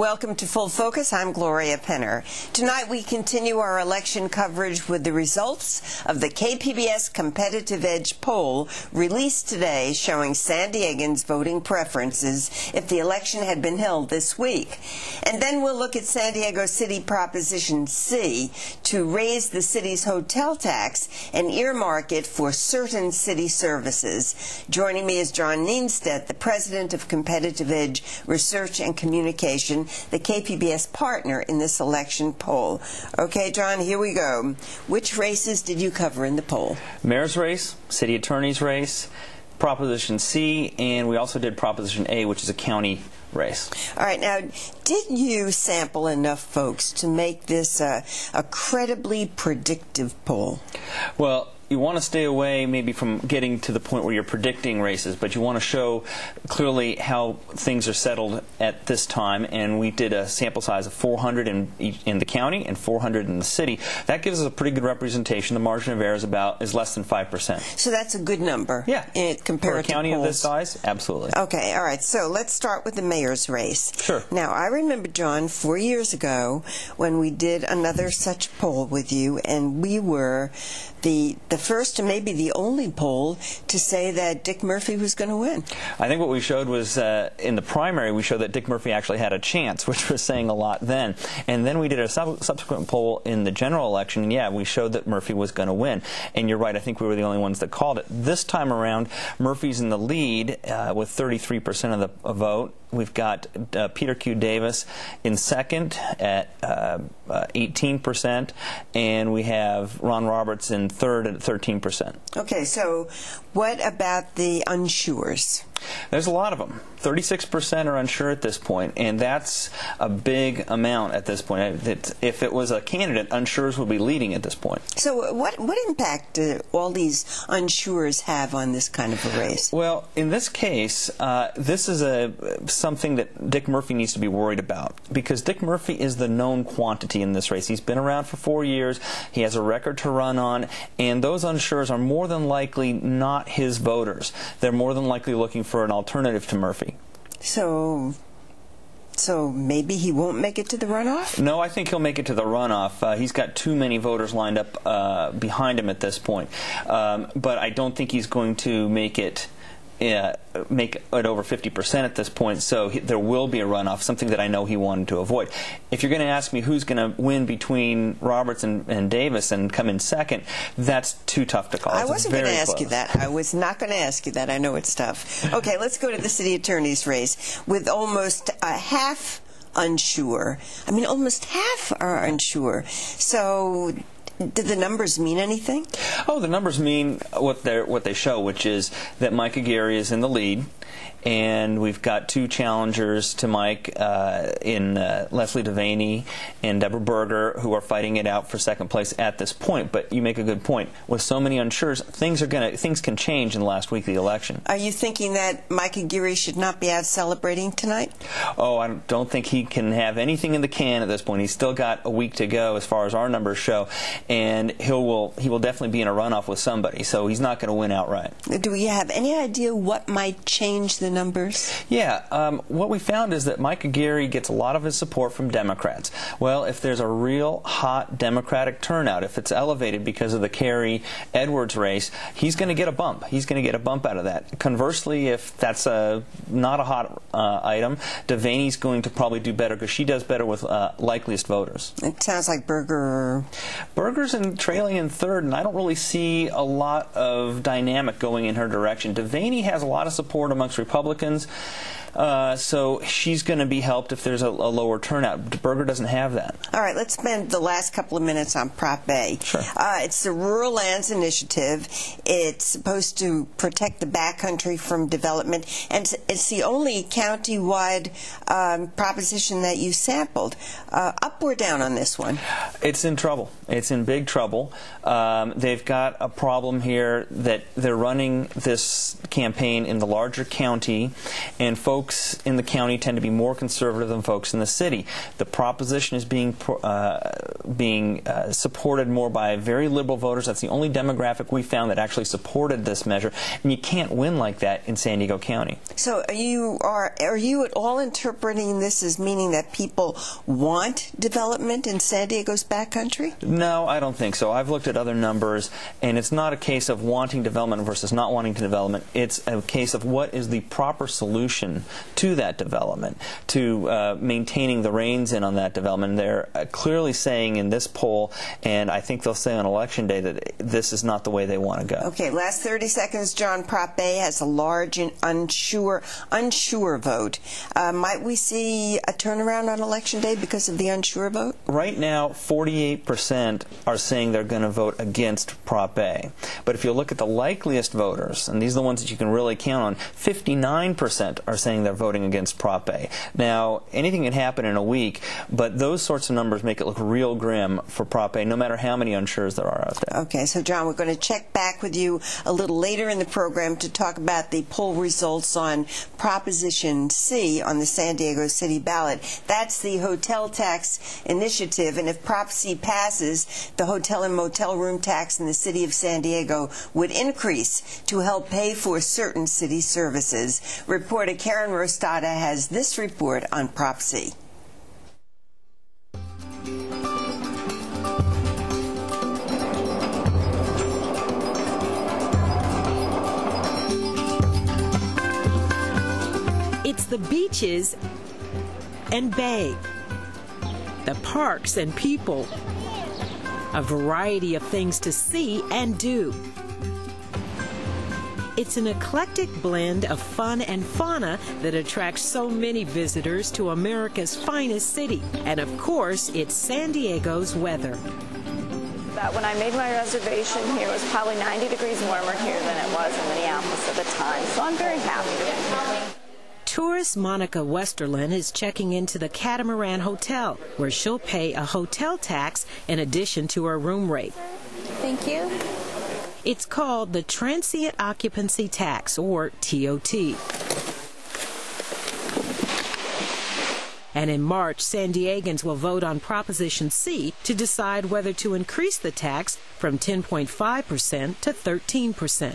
Welcome to Full Focus. I'm Gloria Penner. Tonight we continue our election coverage with the results of the KPBS Competitive Edge poll released today showing San Diegans' voting preferences if the election had been held this week. And then we'll look at San Diego City Proposition C to raise the city's hotel tax and earmark it for certain city services. Joining me is John Nienstedt, the president of Competitive Edge Research and Communication, the KPBS partner in this election poll. Okay, John, here we go. Which races did you cover in the poll? Mayor's race, city attorney's race, Proposition C, and we also did Proposition A, which is a county race. All right, now, did you sample enough folks to make this a credibly predictive poll? Well, you want to stay away maybe from getting to the point where you're predicting races, but you want to show clearly how things are settled at this time, and we did a sample size of 400 in the county and 400 in the city. That gives us a pretty good representation. The margin of error is less than 5%. So that's a good number. Yeah. Compared for a county to polls of this size, absolutely. Okay, all right. So let's start with the mayor's race. Sure. Now, I remember, John, 4 years ago when we did another such poll with you, and we were the first and maybe the only poll to say that Dick Murphy was going to win. I think what we showed was in the primary, we showed that Dick Murphy actually had a chance, which was saying a lot then. And then we did a subsequent poll in the general election, and yeah, we showed that Murphy was going to win. And you're right, I think we were the only ones that called it. This time around, Murphy's in the lead with 33% of the vote. We've got Peter Q. Davis in second at 18%, and we have Ron Roberts in third at 13%. Okay, so what about the unsures? There's a lot of them. 36% are unsure at this point, and that's a big amount at this point. If it was a candidate, unsures would be leading at this point. So what impact do all these unsures have on this kind of a race? Well, in this case, this is something that Dick Murphy needs to be worried about, because Dick Murphy is the known quantity in this race. He's been around for 4 years. He has a record to run on, and those unsures are more than likely not his voters. They're more than likely looking for an alternative to Murphy. So maybe he won't make it to the runoff? No, I think he'll make it to the runoff. He's got too many voters lined up behind him at this point. But I don't think he's going to make it over 50% at this point, so there will be a runoff, something that I know he wanted to avoid. If you're going to ask me who's going to win between Roberts and Davis and come in second, that's too tough to call. I wasn't going to ask you that. I was not going to ask you that. I know it's tough. Okay, let's go to the city attorney's race with almost half unsure. I mean, almost half are unsure. So do the numbers mean anything? Oh, the numbers mean what they show, which is that Mike Aguirre is in the lead, and we've got two challengers to Mike in Leslie Devaney and Deborah Berger, who are fighting it out for second place at this point. But you make a good point. With so many unsures, things can change in the last week of the election. Are you thinking that Mike Aguirre should not be out celebrating tonight? Oh, I don't think he can have anything in the can at this point. He's still got a week to go as far as our numbers show, and he will definitely be in a runoff with somebody, so he's not going to win outright. Do we have any idea what might change the numbers? Yeah, what we found is that Mike Aguirre gets a lot of his support from Democrats. Well, if there's a real hot Democratic turnout, if it's elevated because of the Kerry-Edwards race, he's going to get a bump. He's going to get a bump out of that. Conversely, if that's not a hot item, Devaney's going to probably do better because she does better with likeliest voters. It sounds like Berger's trailing in third, and I don't really see a lot of dynamic going in her direction. Devaney has a lot of support amongst Republicans, so she's going to be helped if there's a lower turnout. Berger doesn't have that. All right, let's spend the last couple of minutes on Prop A. Sure. It's the Rural Lands Initiative. It's supposed to protect the backcountry from development, and it's the only county-wide proposition that you sampled. Up or down on this one? It's in trouble. It's in big trouble. They've got a problem here that they're running this campaign in the larger county, and folks folks in the county tend to be more conservative than folks in the city. The proposition is being supported more by very liberal voters. That's the only demographic we found that actually supported this measure, and you can't win like that in San Diego County. So are you at all interpreting this as meaning that people want development in San Diego's backcountry? No, I don't think so. I've looked at other numbers, and it's not a case of wanting development versus not wanting development. It's a case of what is the proper solution to that development, to maintaining the reins in on that development. They're clearly saying in this poll, and I think they'll say on Election Day, that this is not the way they want to go. Okay, last 30 seconds, John. Prop A has a large and unsure vote. Might we see a turnaround on Election Day because of the unsure vote? Right now, 48% are saying they're going to vote against Prop A. But if you look at the likeliest voters, and these are the ones that you can really count on, 59% are saying they're voting against Prop A. Now, anything can happen in a week, but those sorts of numbers make it look real grim for Prop A, no matter how many unsures there are out there. Okay, so John, we're going to check back with you a little later in the program to talk about the poll results on Proposition C on the San Diego City ballot. That's the hotel tax initiative, and if Prop C passes, the hotel and motel room tax in the city of San Diego would increase to help pay for certain city services. Reporter Karen Rostodha has this report on Prop C. It's the beaches and bay, the parks and people, a variety of things to see and do. It's an eclectic blend of fun and fauna that attracts so many visitors to America's finest city. And of course, it's San Diego's weather. That when I made my reservation here, it was probably 90 degrees warmer here than it was in Minneapolis at the time. So I'm very happy. Tourist Monica Westerlin is checking into the Catamaran Hotel, where she'll pay a hotel tax in addition to her room rate. Thank you. It's called the Transient Occupancy Tax, or TOT. And in March, San Diegans will vote on Proposition C to decide whether to increase the tax from 10.5% to 13%.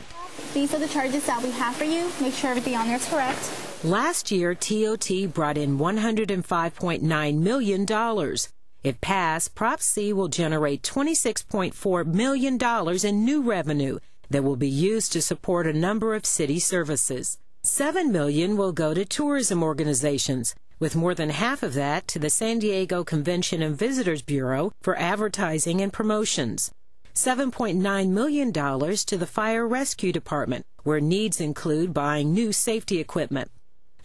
These are the charges that we have for you. Make sure everything on there is correct. Last year, TOT brought in $105.9 million. If passed, Prop C will generate $26.4 million in new revenue that will be used to support a number of city services. $7 million will go to tourism organizations, with more than half of that to the San Diego Convention and Visitors Bureau for advertising and promotions. $7.9 million to the Fire Rescue Department, where needs include buying new safety equipment.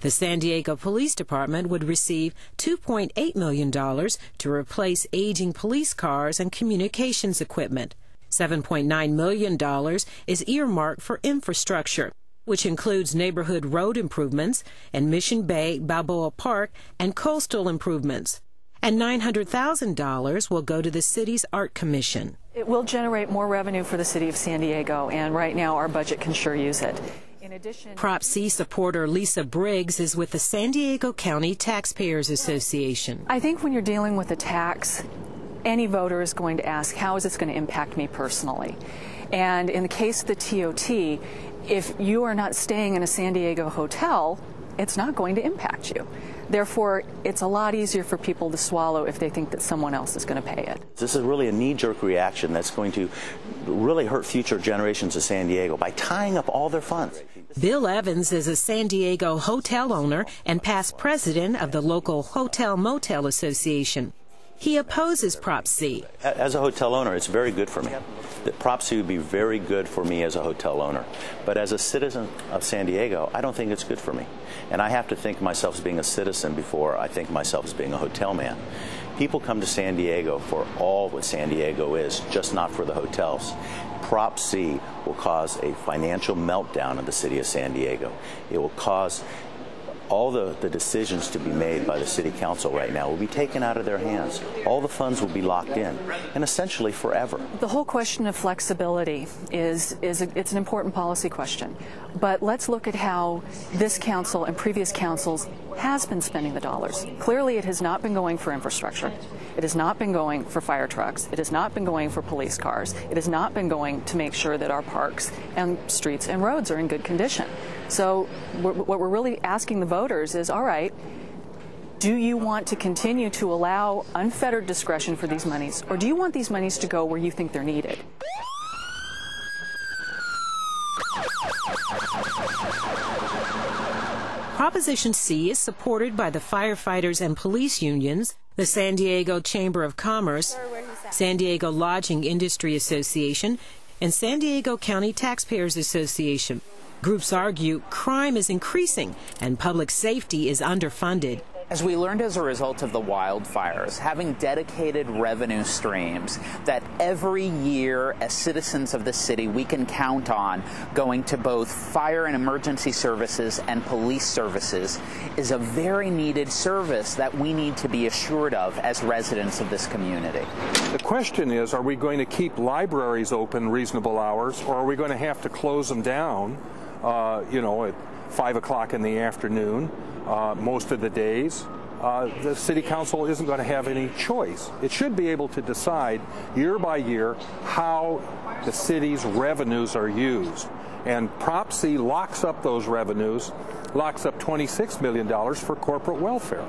The San Diego Police Department would receive $2.8 million to replace aging police cars and communications equipment. $7.9 million is earmarked for infrastructure, which includes neighborhood road improvements and Mission Bay, Balboa Park, and coastal improvements. And $900,000 will go to the city's Art Commission. It will generate more revenue for the city of San Diego, and right now our budget can sure use it. In addition, Prop C supporter Lisa Briggs is with the San Diego County Taxpayers Association. I think when you're dealing with a tax, any voter is going to ask, how is this going to impact me personally? And in the case of the TOT, if you are not staying in a San Diego hotel, it's not going to impact you. Therefore, it's a lot easier for people to swallow if they think that someone else is going to pay it. This is really a knee-jerk reaction that's going to really hurt future generations of San Diego by tying up all their funds. Bill Evans is a San Diego hotel owner and past president of the local Hotel-Motel Association. He opposes Prop C. As a hotel owner, it's very good for me. The Prop C would be very good for me as a hotel owner. But as a citizen of San Diego, I don't think it's good for me. And I have to think of myself as being a citizen before I think of myself as being a hotel man. People come to San Diego for all what San Diego is, just not for the hotels. Prop C will cause a financial meltdown in the city of San Diego. It will cause all the decisions to be made by the City Council right now will be taken out of their hands. All the funds will be locked in, and essentially forever. The whole question of flexibility it's an important policy question. But let's look at how this council and previous councils has been spending the dollars. Clearly, it has not been going for infrastructure. It has not been going for fire trucks. It has not been going for police cars. It has not been going to make sure that our parks and streets and roads are in good condition. So what we're really asking the voters is, all right, do you want to continue to allow unfettered discretion for these monies, or do you want these monies to go where you think they're needed? Proposition C is supported by the firefighters and police unions, the San Diego Chamber of Commerce, San Diego Lodging Industry Association, and San Diego County Taxpayers Association. Groups argue crime is increasing and public safety is underfunded. As we learned as a result of the wildfires, having dedicated revenue streams that every year as citizens of the city we can count on going to both fire and emergency services and police services is a very needed service that we need to be assured of as residents of this community. The question is, are we going to keep libraries open reasonable hours, or are we going to have to close them down, at 5 o'clock in the afternoon? Most of the days, the City Council isn't going to have any choice. It should be able to decide year by year how the city's revenues are used. And Prop C locks up those revenues, locks up $26 million for corporate welfare.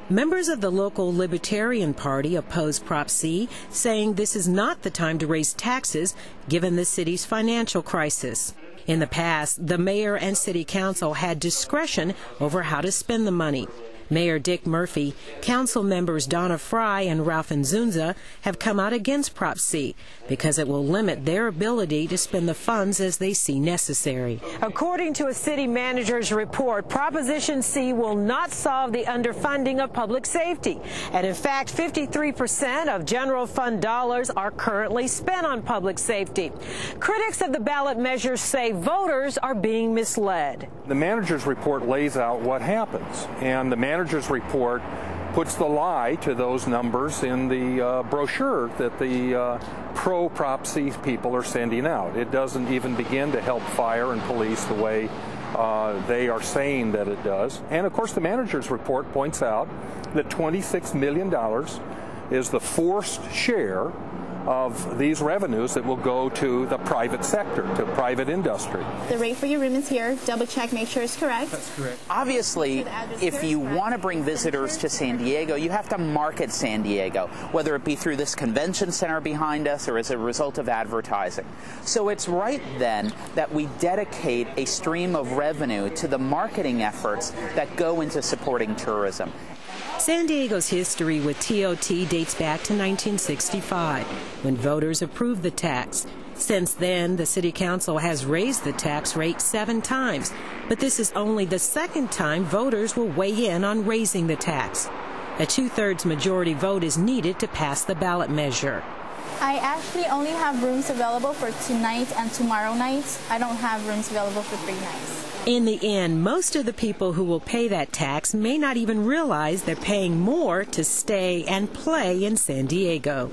Members of the local Libertarian Party oppose Prop C, saying this is not the time to raise taxes given the city's financial crisis. In the past, the mayor and city council had discretion over how to spend the money. Mayor Dick Murphy, council members Donna Fry and Ralph Nzunza have come out against Prop C because it will limit their ability to spend the funds as they see necessary. According to a city manager's report, Proposition C will not solve the underfunding of public safety. And in fact, 53% of general fund dollars are currently spent on public safety. Critics of the ballot measure say voters are being misled. The manager's report lays out what happens, and the manager's report puts the lie to those numbers in the brochure that the pro-Prop C people are sending out. It doesn't even begin to help fire and police the way they are saying that it does. And of course, the manager's report points out that $26 million is the forced share of these revenues that will go to the private sector, to private industry. The rate for your room is here. Double check, make sure it's correct. That's correct. Obviously, if you want to bring visitors to San Diego, you have to market San Diego, whether it be through this convention center behind us or as a result of advertising. So it's right then that we dedicate a stream of revenue to the marketing efforts that go into supporting tourism. San Diego's history with TOT dates back to 1965, when voters approved the tax. Since then, the City Council has raised the tax rate 7 times, but this is only the second time voters will weigh in on raising the tax. A 2/3 majority vote is needed to pass the ballot measure. I actually only have rooms available for tonight and tomorrow night. I don't have rooms available for 3 nights. In the end, most of the people who will pay that tax may not even realize they're paying more to stay and play in San Diego.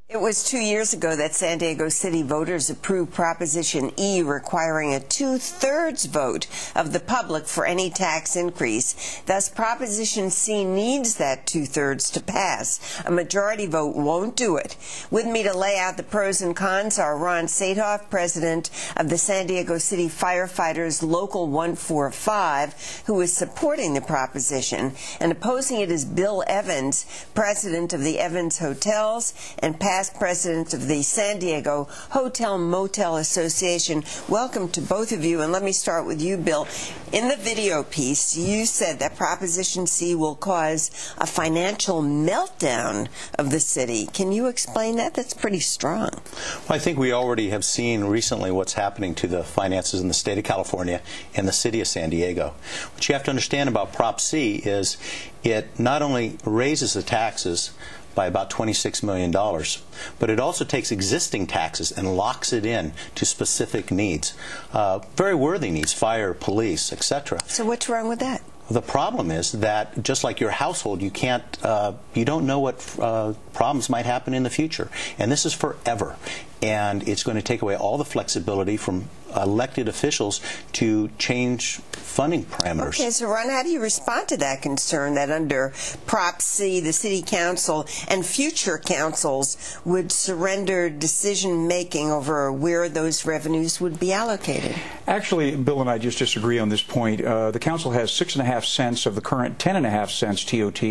It was 2 years ago that San Diego City voters approved Proposition E, requiring a 2/3 vote of the public for any tax increase. Thus, Proposition C needs that 2/3 to pass. A majority vote won't do it. With me to lay out the pros and cons are Ron Saathoff, president of the San Diego City Firefighters Local 145, who is supporting the proposition, and opposing it is Bill Evans, president of the Evans Hotels and past president of the San Diego Hotel-Motel Association. Welcome to both of you, and let me start with you, Bill. In the video piece, you said that Proposition C will cause a financial meltdown of the city. Can you explain that? That's pretty strong. Well, I think we already have seen recently what's happening to the finances in the state of California and the city of San Diego. What you have to understand about Prop C is it not only raises the taxes by about $26 million, but it also takes existing taxes and locks it in to specific needs, very worthy needs, fire, police, etc. So what's wrong with that? The problem is that just like your household, you don't know what problems might happen in the future, and this is forever, and it's going to take away all the flexibility from elected officials to change funding parameters. Okay, so Ron, how do you respond to that concern that under Prop C, the City Council and future councils would surrender decision-making over where those revenues would be allocated? Actually, Bill and I just disagree on this point. The Council has 6.5 cents of the current 10.5 cents TOT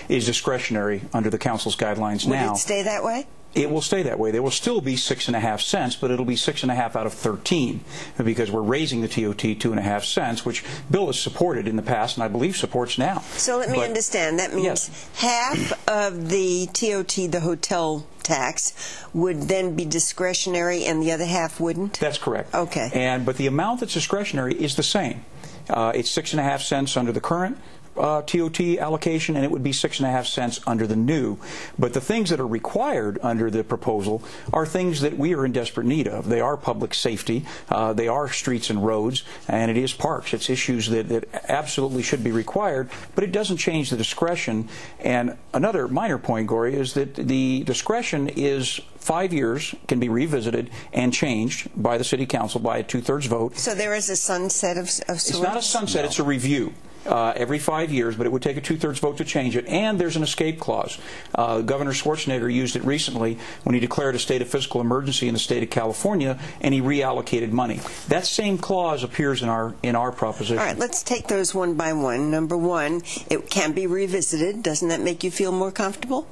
is discretionary under the Council's guidelines now. Would it stay that way? It will stay that way. There will still be 6.5 cents, but it'll be 6.5 out of 13 because we're raising the TOT 2.5 cents, which Bill has supported in the past and I believe supports now. So let me understand. That means yes, half of the TOT, the hotel tax, would then be discretionary and the other half wouldn't? That's correct. Okay. But the amount that's discretionary is the same. It's 6.5 cents under the current TOT allocation, and it would be 6.5 cents under the new. But the things that are required under the proposal are things that we are in desperate need of. They are public safety, they are streets and roads, and it is parks. It's issues that absolutely should be required, but it doesn't change the discretion. And another minor point, Gloria, is that the discretion is 5 years, can be revisited and changed by the City Council by a 2/3 vote. So there is a sunset of sorts? It's not a sunset, it's a review. Every 5 years, but it would take a 2/3 vote to change it. And there's an escape clause. Governor Schwarzenegger used it recently when he declared a state of physical emergency in the state of California, and he reallocated money. That same clause appears in our proposition. All right, let's take those one by one. Number one, it can be revisited. Doesn't that make you feel more comfortable?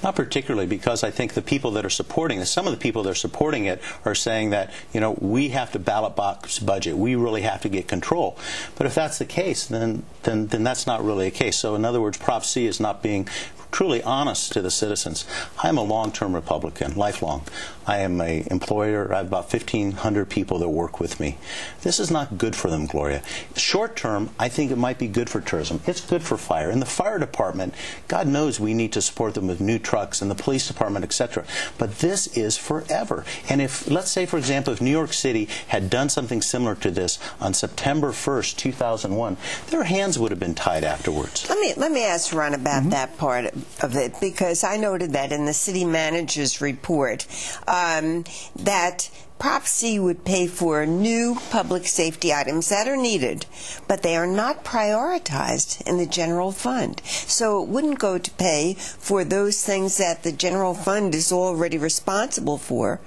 Not particularly, because I think the people that are supporting this, some of the people that are supporting it are saying that, we have to ballot box budget. We really have to get control. But if that's the case, then that's not really a case. So in other words, Prop C is not being truly honest to the citizens. I'm a long-term Republican, lifelong. I am an employer. I have about 1,500 people that work with me. This is not good for them, Gloria. Short-term, I think it might be good for tourism. It's good for fire. In the fire department, God knows we need to support them with new trucks, and the police department, etc. But this is forever. And if, let's say, for example, if New York City had done something similar to this on September 1st, 2001, their hands would have been tied afterwards. Let me ask Ron about that part of it, because I noted that in the city manager's report that Prop C would pay for new public safety items that are needed, but they are not prioritized in the general fund. So it wouldn't go to pay for those things that the general fund is already responsible for,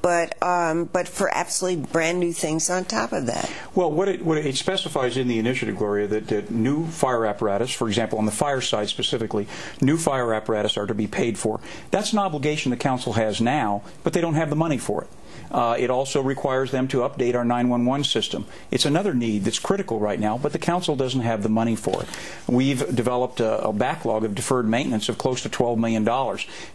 but for absolutely brand new things on top of that. Well, what it specifies in the initiative, Gloria, that new fire apparatus, for example, on the fire side specifically, new fire apparatus are to be paid for. That's an obligation the council has now, but they don't have the money for it. It also requires them to update our 911 system. It's another need that's critical right now, but the council doesn't have the money for it. We've developed a backlog of deferred maintenance of close to $12 million.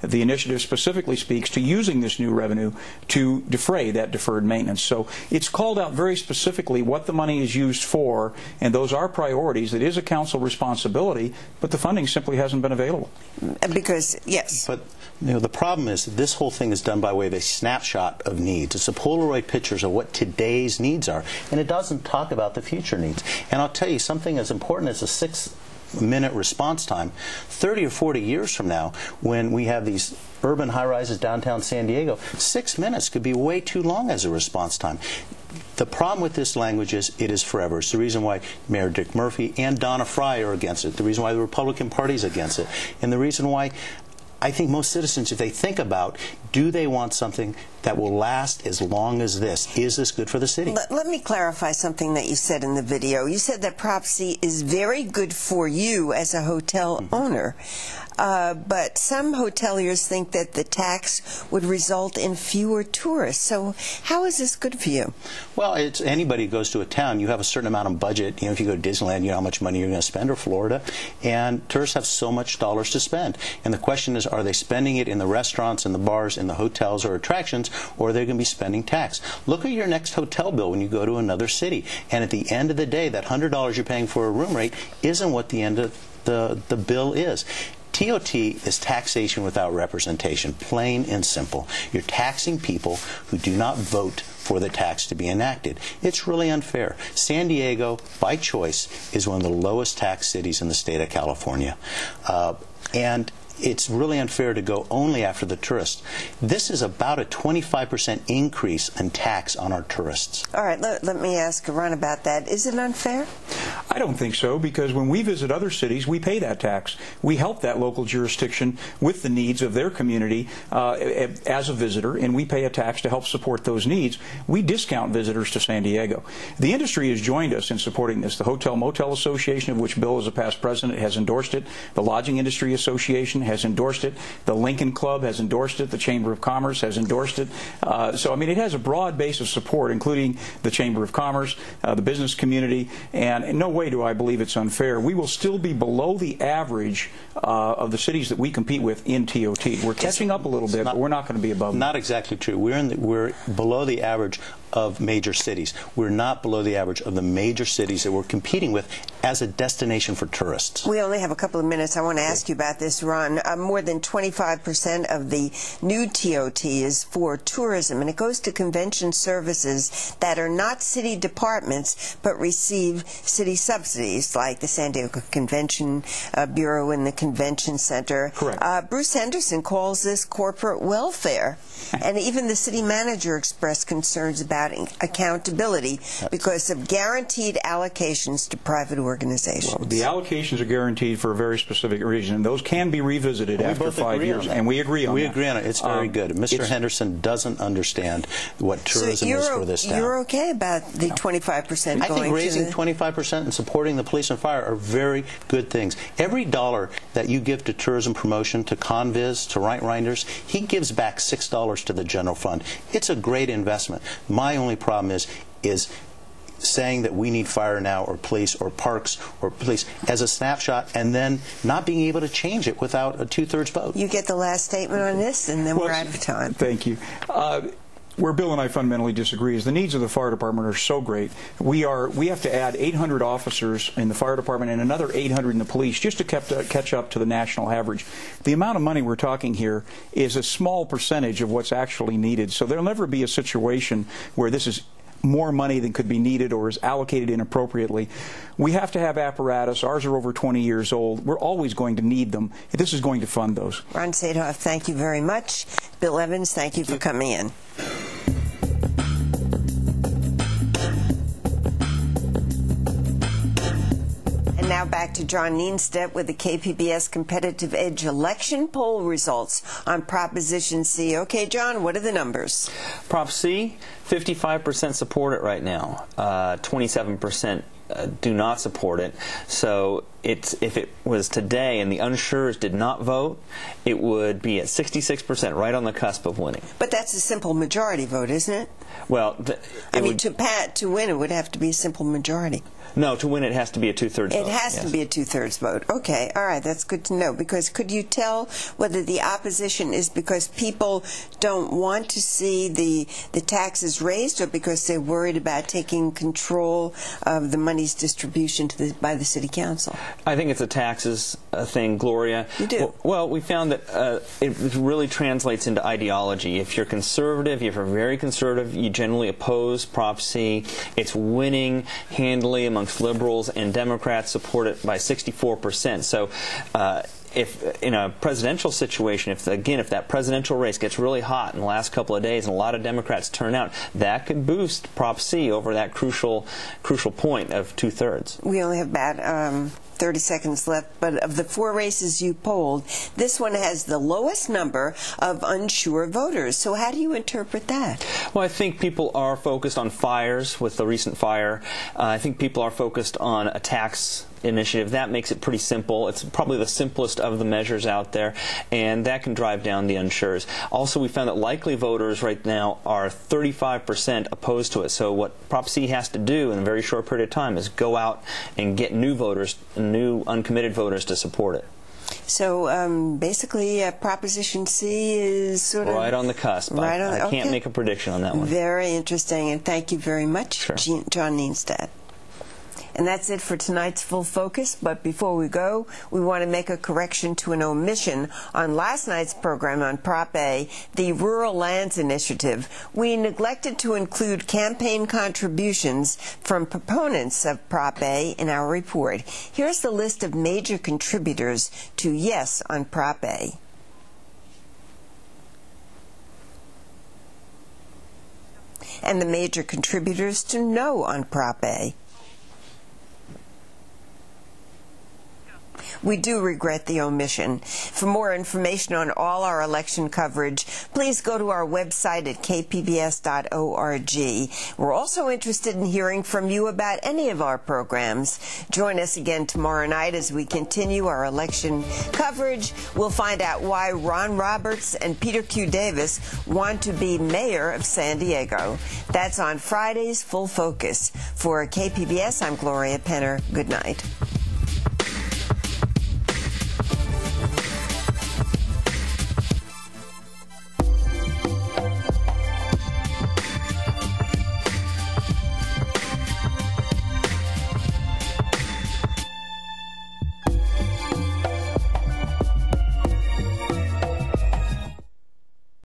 The initiative specifically speaks to using this new revenue to defray that deferred maintenance. So it's called out very specifically what the money is used for, and those are priorities. It is a council responsibility, but the funding simply hasn't been available. Because, yes. But the problem is that this whole thing is done by way of a snapshot of needs. It's a Polaroid pictures of what today's needs are, and it doesn't talk about the future needs. And I'll tell you, something as important as a 6-minute response time, 30 or 40 years from now, when we have these urban high-rises downtown San Diego, 6 minutes could be way too long as a response time. The problem with this language is it is forever. It's the reason why Mayor Dick Murphy and Donna Fry are against it, the reason why the Republican Party is against it, and the reason why I think most citizens, if they think about, do they want something that will last as long as this? Is this good for the city? Let me clarify something that you said in the video. You said that Prop C is very good for you as a hotel owner, but some hoteliers think that the tax would result in fewer tourists. So how is this good for you? Well, it's anybody who goes to a town, you have a certain amount of budget. If you go to Disneyland, you know how much money you're going to spend, or Florida, and tourists have so much dollars to spend. And the question is, are they spending it in the restaurants, in the bars, in the hotels or attractions, or are they going to be spending tax? Look at your next hotel bill when you go to another city. And at the end of the day, that $100 you're paying for a room rate isn't what the end of the bill is. TOT is taxation without representation, plain and simple. You're taxing people who do not vote for the tax to be enacted. It's really unfair. San Diego, by choice, is one of the lowest tax cities in the state of California. And it's really unfair to go only after the tourists. This is about a 25% increase in tax on our tourists. All right, let me ask Ron about that. Is it unfair? I don't think so, because when we visit other cities, we pay that tax. We help that local jurisdiction with the needs of their community as a visitor, and we pay a tax to help support those needs. We discount visitors to San Diego. The industry has joined us in supporting this. The Hotel-Motel Association, of which Bill is a past president, has endorsed it. The Lodging Industry Association has endorsed it. The Lincoln Club has endorsed it. The Chamber of Commerce has endorsed it. So, I mean, it has a broad base of support, including the Chamber of Commerce, the business community, and in no way do I believe it's unfair. We will still be below the average of the cities that we compete with in TOT. We're catching up a little bit, but we're not going to be above them. Not exactly true. We're below the average of major cities. We're not below the average of the major cities that we're competing with as a destination for tourists. We only have a couple of minutes. I want to ask you about this, Ron. More than 25% of the new TOT is for tourism, and it goes to convention services that are not city departments but receive city subsidies, like the San Diego Convention Bureau and the Convention Center. Correct. Bruce Henderson calls this corporate welfare, and even the city manager expressed concerns about accountability because of guaranteed allocations to private organizations. Well, the allocations are guaranteed for a very specific reason, and those can be revisited after 5 years, and we agree on that. We agree on it. It's very good. Mr. Henderson doesn't understand what tourism is for this town. You're okay about the 25% going to I think raising 25% and supporting the police and fire are very good things. Every dollar that you give to tourism promotion, to Conviz, to Right Rinders, he gives back $6 to the general fund. It's a great investment. My only problem is saying that we need fire now or police or parks or police as a snapshot and then not being able to change it without a 2/3 vote. You get the last statement on this, and then we're out of time. Thank you. Where Bill and I fundamentally disagree is the needs of the fire department are so great. We have to add 800 officers in the fire department and another 800 in the police just to catch up to the national average. The amount of money we're talking here is a small percentage of what's actually needed. So there'll never be a situation where this is more money than could be needed or is allocated inappropriately. We have to have apparatus. Ours are over 20 years old. We're always going to need them. This is going to fund those. Ron Saathoff, thank you very much. Bill Evans, thank you for coming in. And now back to John Nienstedt with the KPBS Competitive Edge election poll results on Proposition C. Okay, John, what are the numbers? Prop C, 55% support it right now. 27% do not support it. So if it was today and the unsures did not vote, it would be at 66%, right on the cusp of winning. But that's a simple majority vote, isn't it? Well, to win, it would have to be a simple majority. No, to win it has to be a 2/3 vote. It has to be a 2/3 vote. Okay, all right, that's good to know. Because could you tell whether the opposition is because people don't want to see the taxes raised, or because they're worried about taking control of the money's distribution by the city council? I think it's a taxes thing, Gloria. You do? Well, we found that it really translates into ideology. If you're conservative, if you're very conservative, you generally oppose Prop C. It's winning handily amongst liberals, and Democrats support it by 64%. So if in a presidential situation, if that presidential race gets really hot in the last couple of days and a lot of Democrats turn out, that could boost Prop C over that crucial point of 2/3. We only have about 30 seconds left, but of the 4 races you polled, this one has the lowest number of unsure voters. So how do you interpret that? Well, I think people are focused on fires with the recent fire. I think people are focused on a tax initiative. That makes it pretty simple. It's probably the simplest of the measures out there, and that can drive down the unsures. Also, we found that likely voters right now are 35% opposed to it. So what Prop C has to do in a very short period of time is go out and get new voters, new uncommitted voters to support it. So basically, Proposition C is sort of right on the cusp. I can't make a prediction on that one. Very interesting, and thank you very much, Sure. John Nienstedt. And that's it for tonight's Full Focus. But before we go, we want to make a correction to an omission on last night's program on Prop A, the Rural Lands Initiative. We neglected to include campaign contributions from proponents of Prop A in our report. Here's the list of major contributors to yes on Prop A. And the major contributors to no on Prop A. We do regret the omission. For more information on all our election coverage, please go to our website at kpbs.org. We're also interested in hearing from you about any of our programs. Join us again tomorrow night as we continue our election coverage. We'll find out why Ron Roberts and Peter Q. Davis want to be mayor of San Diego. That's on Friday's Full Focus. For KPBS, I'm Gloria Penner. Good night.